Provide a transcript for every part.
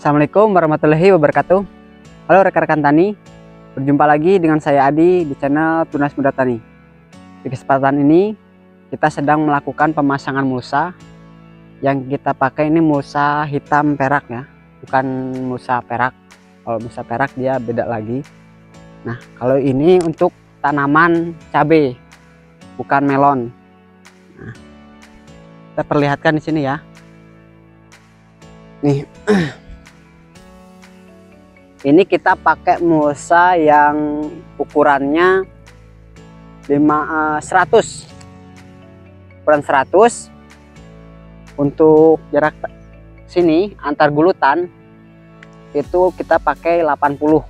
Assalamualaikum warahmatullahi wabarakatuh. Halo rekan-rekan tani, berjumpa lagi dengan saya Adi di channel Tunas Muda Tani. Di kesempatan ini kita sedang melakukan pemasangan mulsa. Yang kita pakai ini mulsa hitam perak ya, bukan mulsa perak. Kalau mulsa perak dia beda lagi. Nah, kalau ini untuk tanaman cabai, bukan melon. Nah, kita perlihatkan di sini ya. Nih. Ini kita pakai mulsa yang ukurannya 100 ukuran 100. Untuk jarak sini antar gulutan itu kita pakai 80.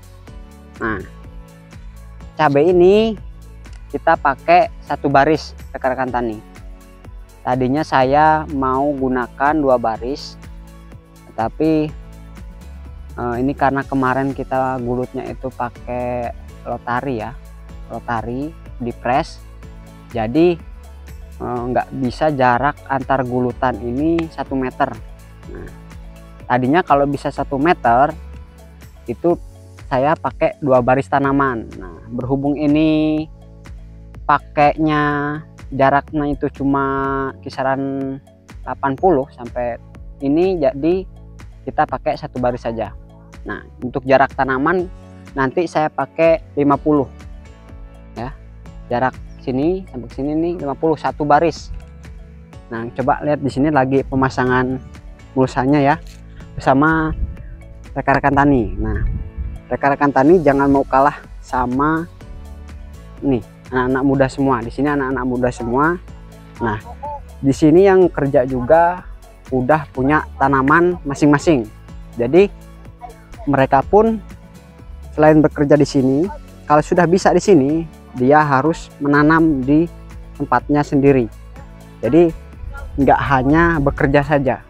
Nah, cabai ini kita pakai satu baris rekan-rekan tani. Tadinya saya mau gunakan 2 baris, tetapi ini karena kemarin kita gulutnya itu pakai lotari ya, lotari di press, jadi nggak bisa jarak antar gulutan ini 1 meter. Nah, tadinya kalau bisa 1 meter itu saya pakai 2 baris tanaman. Nah, berhubung ini pakainya jaraknya itu cuma kisaran 80 sampai ini, jadi kita pakai 1 baris saja. Nah, untuk jarak tanaman nanti saya pakai 50 ya, jarak sini sampai sini nih 51 baris. Nah, coba lihat di sini lagi pemasangan mulsanya ya bersama rekan-rekan tani. Nah, rekan-rekan tani jangan mau kalah sama nih anak-anak muda semua. Di sini anak-anak muda semua. Nah, di sini yang kerja juga udah punya tanaman masing-masing. Jadi mereka pun selain bekerja di sini, kalau sudah bisa di sini, dia harus menanam di tempatnya sendiri. Jadi nggak hanya bekerja saja.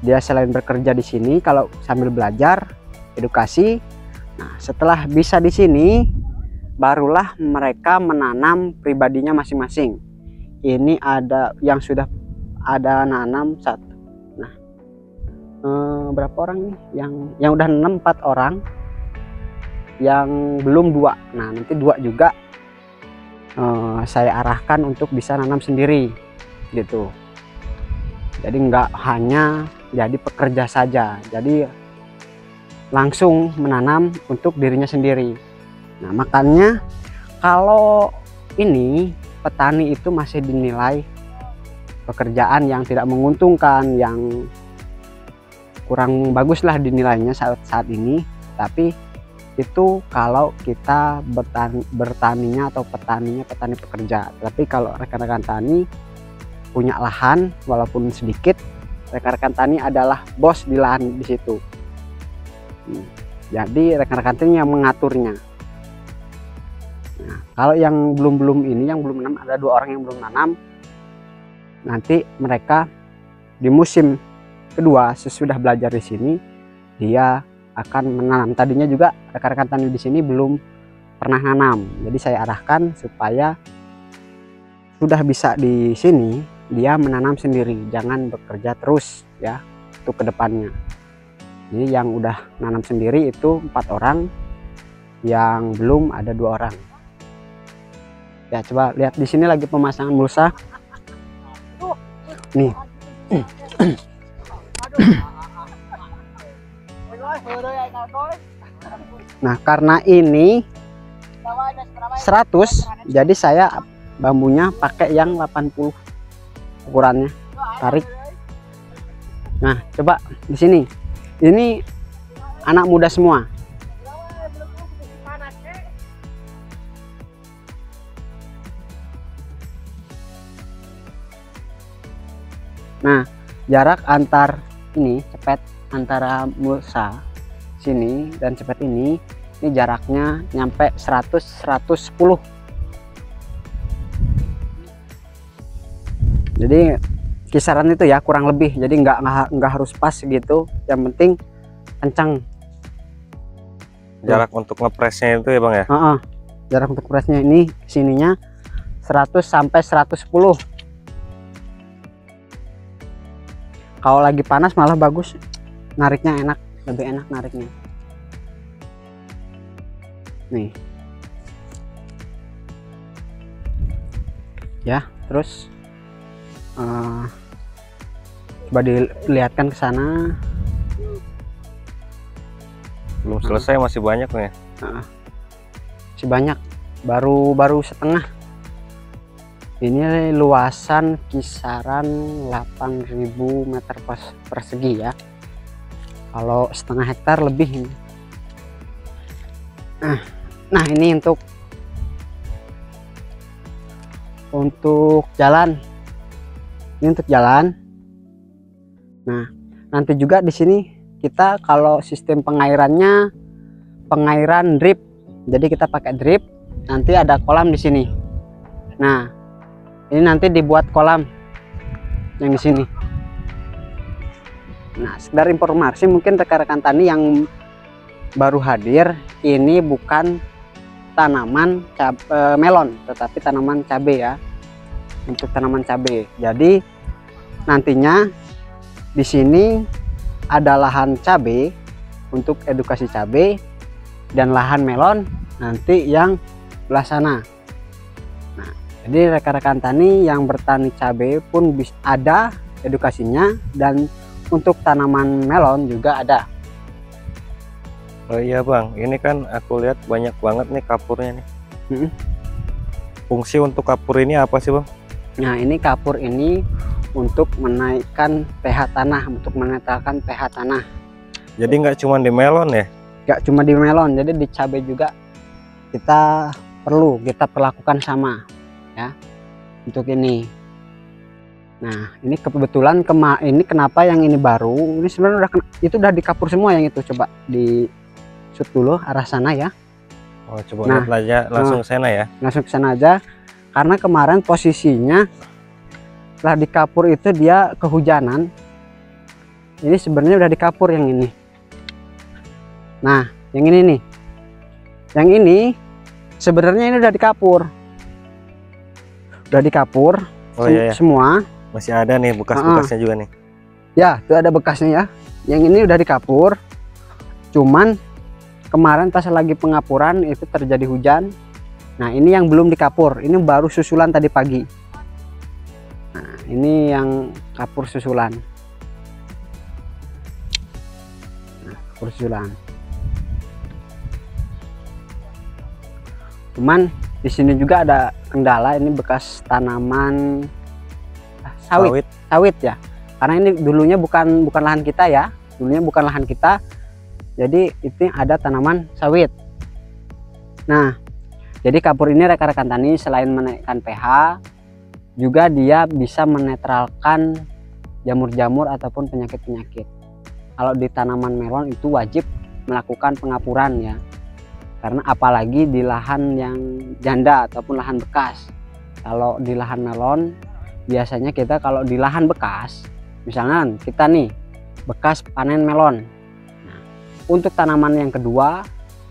Dia selain bekerja di sini, kalau sambil belajar, edukasi. Nah, setelah bisa di sini, barulah mereka menanam pribadinya masing-masing. Ini ada yang sudah ada nanam 1. Nah, berapa orang nih yang udah nanam? 4 orang, yang belum 2. Nah, nanti 2 juga saya arahkan untuk bisa nanam sendiri gitu. Jadi nggak hanya jadi pekerja saja, jadi langsung menanam untuk dirinya sendiri. Nah, makanya kalau ini petani itu masih dinilai pekerjaan yang tidak menguntungkan, yang kurang bagus lah dinilainya saat ini. Tapi itu kalau kita bertaninya atau petani pekerja. Tapi kalau rekan-rekan tani punya lahan walaupun sedikit, rekan-rekan tani adalah bos di lahan di situ. Jadi rekan-rekan tani yang mengaturnya. Nah, kalau yang belum ini, yang belum nanam, ada 2 orang yang belum nanam. Nanti mereka di musim kedua sesudah belajar di sini, dia akan menanam. Tadinya juga rekan-rekan tani di sini belum pernah nanam, jadi saya arahkan supaya sudah bisa di sini dia menanam sendiri, jangan bekerja terus ya untuk kedepannya. Jadi yang udah nanam sendiri itu 4 orang, yang belum ada 2 orang. Ya, coba lihat di sini lagi pemasangan mulsa. Nih. Nah, karena ini 100, jadi saya bambunya pakai yang 80 ukurannya. Tarik. Nah, coba di sini. Ini anak muda semua. Nah, jarak antar ini cepet antara mulsa sini dan cepet ini jaraknya nyampe 100-110. Jadi kisaran itu ya, kurang lebih. Jadi nggak harus pas gitu, yang penting kencang. Jarak untuk ngepresnya itu ya Bang ya? Jarak untuk presnya ini sininya 100 sampai 110. Kalau lagi panas malah bagus, nariknya enak. lebih enak nariknya. Nih ya, terus coba dilihatkan ke sana. Belum selesai, masih banyak nih. Masih banyak, baru setengah. Ini luasan kisaran 8.000 meter persegi ya. Kalau setengah hektar lebih ini. Nah ini untuk jalan. Ini untuk jalan. Nah nanti juga di sini kita kalau sistem pengairannya pengairan drip. Jadi kita pakai drip. Nanti ada kolam di sini. Nah ini nanti dibuat kolam yang di sini. Nah, sekedar informasi mungkin rekan-rekan tani yang baru hadir, ini bukan tanaman melon, tetapi tanaman cabai ya. Untuk tanaman cabai. Jadi nantinya di sini ada lahan cabai untuk edukasi cabai dan lahan melon nanti yang belah sana. Jadi rekan-rekan tani yang bertani cabai pun bisa ada edukasinya, dan untuk tanaman melon juga ada. Oh iya Bang, ini kan aku lihat banyak banget nih kapurnya nih. Fungsi untuk kapur ini apa sih Bang? Nah ini kapur ini untuk menaikkan pH tanah, untuk menetralkan pH tanah. Jadi nggak cuma di melon ya? Nggak cuma di melon, jadi di cabai juga kita perlakukan sama. Ya, untuk ini. Nah ini kebetulan ini kenapa yang ini baru, ini sebenarnya udah dikapur semua yang itu. Coba di shoot dulu arah sana ya. Oh coba lihat aja langsung ke sana ya. Langsung ke sana aja, karena kemarin posisinya setelah dikapur itu dia kehujanan. Ini sebenarnya udah dikapur yang ini. Nah yang ini nih, yang ini sebenarnya ini udah dikapur. Udah dikapur. Oh iya, semua. Masih ada nih bekas-bekasnya juga nih. Ya itu ada bekasnya ya. Yang ini udah dikapur, cuman kemarin pas lagi pengapuran itu terjadi hujan. Nah ini yang belum dikapur, ini baru susulan tadi pagi. Nah ini yang kapur susulan. Nah, kapur susulan. Cuman di sini juga ada kendala, ini bekas tanaman sawit ya. Karena ini dulunya bukan lahan kita ya. Dulunya bukan lahan kita. Jadi itu ada tanaman sawit. Nah, jadi kapur ini rekan-rekan tani selain menaikkan pH, juga dia bisa menetralkan jamur-jamur ataupun penyakit-penyakit. Kalau di tanaman melon itu wajib melakukan pengapuran ya. Karena apalagi di lahan yang janda ataupun lahan bekas. Kalau di lahan melon biasanya kita kalau di lahan bekas, misalnya kita nih bekas panen melon. Nah, untuk tanaman yang kedua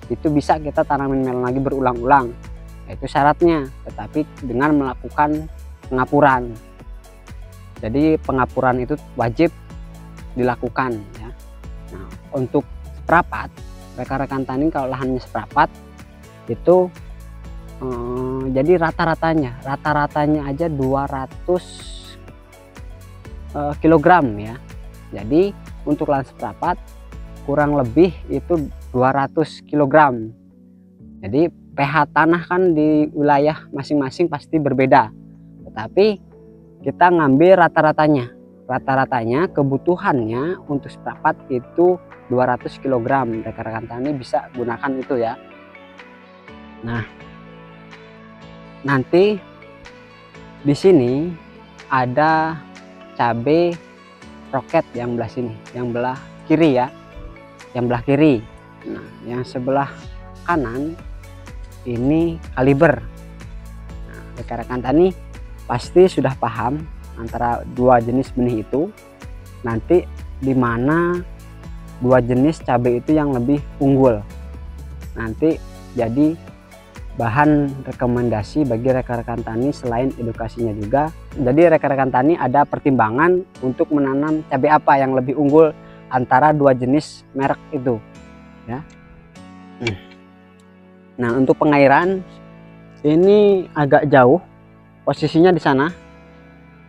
itu bisa kita tanamin melon lagi berulang-ulang. Itu syaratnya, tetapi dengan melakukan pengapuran. Jadi pengapuran itu wajib dilakukan ya. Nah, untuk perapat, rekan-rekan tani kalau lahannya seprapat itu jadi rata-ratanya aja 200 kilogram ya. Jadi untuk lahan seprapat kurang lebih itu 200 kilogram. Jadi pH tanah kan di wilayah masing-masing pasti berbeda, tetapi kita ngambil rata-ratanya kebutuhannya untuk seprapat itu 200 kg. Rekan-rekan tani bisa gunakan itu ya. Nah nanti di sini ada cabai roket yang belah sini, yang belah kiri ya, yang belah kiri. Nah yang sebelah kanan ini kaliber. Nah, rekan-rekan tani pasti sudah paham antara dua jenis benih itu, nanti di mana dua jenis cabai itu yang lebih unggul. Nanti jadi bahan rekomendasi bagi rekan-rekan tani selain edukasinya juga. Jadi rekan-rekan tani ada pertimbangan untuk menanam cabai apa yang lebih unggul antara dua jenis merek itu ya. Nah, untuk pengairan ini agak jauh posisinya di sana.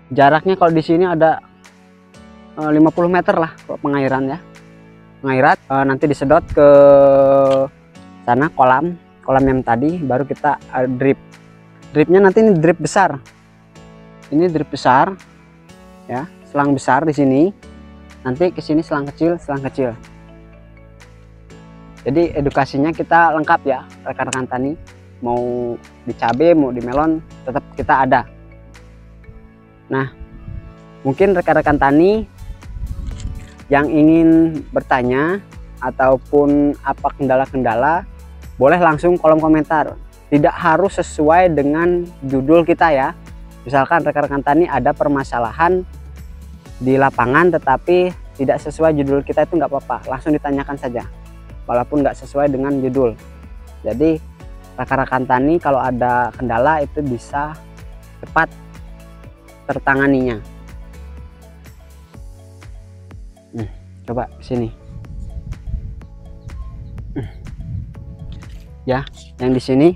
Jaraknya kalau di sini ada 50 meter lah kalau pengairan ya. Pengairat nanti disedot ke sana kolam yang tadi, baru kita drip. Dripnya nanti ini drip besar. Ini drip besar ya, selang besar di sini. Nanti ke sini selang kecil, selang kecil. Jadi edukasinya kita lengkap ya rekan-rekan tani. Mau di cabai, mau di melon, tetap kita ada. Nah, mungkin rekan-rekan tani yang ingin bertanya ataupun apa kendala-kendala, boleh langsung kolom komentar. Tidak harus sesuai dengan judul kita ya. Misalkan rekan-rekan tani ada permasalahan di lapangan tetapi tidak sesuai judul kita, itu nggak apa-apa, langsung ditanyakan saja walaupun nggak sesuai dengan judul. Jadi rekan-rekan tani kalau ada kendala itu bisa cepat tertanganinya. Coba sini ya, yang di sini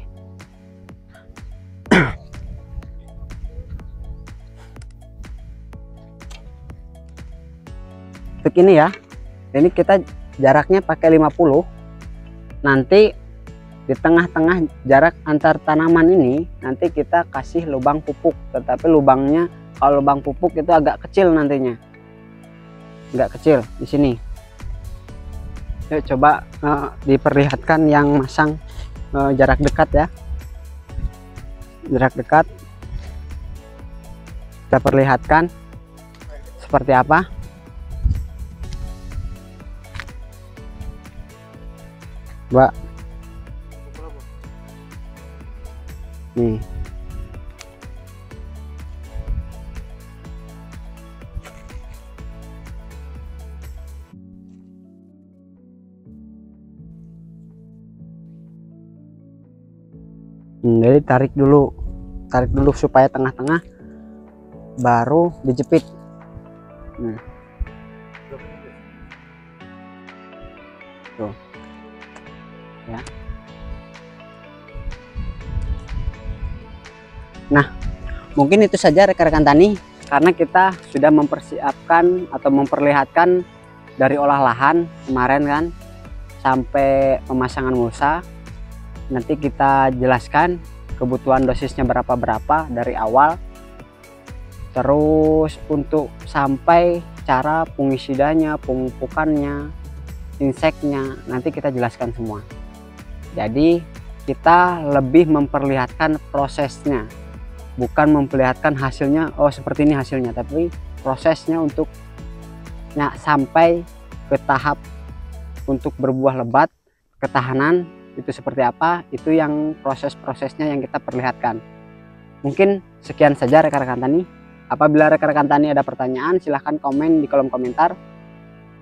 untuk ini ya, ini kita jaraknya pakai 50. Nanti di tengah-tengah jarak antar tanaman ini nanti kita kasih lubang pupuk, tetapi lubangnya kalau lubang pupuk itu agak kecil nantinya, agak kecil di sini. Yuk coba diperlihatkan yang masang jarak dekat ya, jarak dekat kita perlihatkan seperti apa. Mbak nih, jadi tarik dulu supaya tengah-tengah, baru dijepit. Tuh ya. Nah, mungkin itu saja rekan-rekan tani, karena kita sudah mempersiapkan atau memperlihatkan dari olah lahan kemarin kan sampai pemasangan mulsa. Nanti kita jelaskan kebutuhan dosisnya berapa dari awal, terus untuk sampai cara fungisidanya, pemupukannya, inseknya, nanti kita jelaskan semua. Jadi kita lebih memperlihatkan prosesnya, bukan memperlihatkan hasilnya, oh seperti ini hasilnya, tapi prosesnya untuk sampai ke tahap untuk berbuah lebat, ketahanan itu seperti apa, itu yang proses-prosesnya yang kita perlihatkan. Mungkin sekian saja rekan-rekan tani. Apabila rekan-rekan tani ada pertanyaan, silahkan komen di kolom komentar.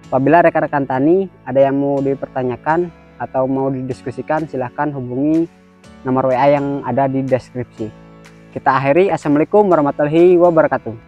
Apabila rekan-rekan tani ada yang mau dipertanyakan atau mau didiskusikan, silahkan hubungi nomor WA yang ada di deskripsi. Kita akhiri. Assalamualaikum warahmatullahi wabarakatuh.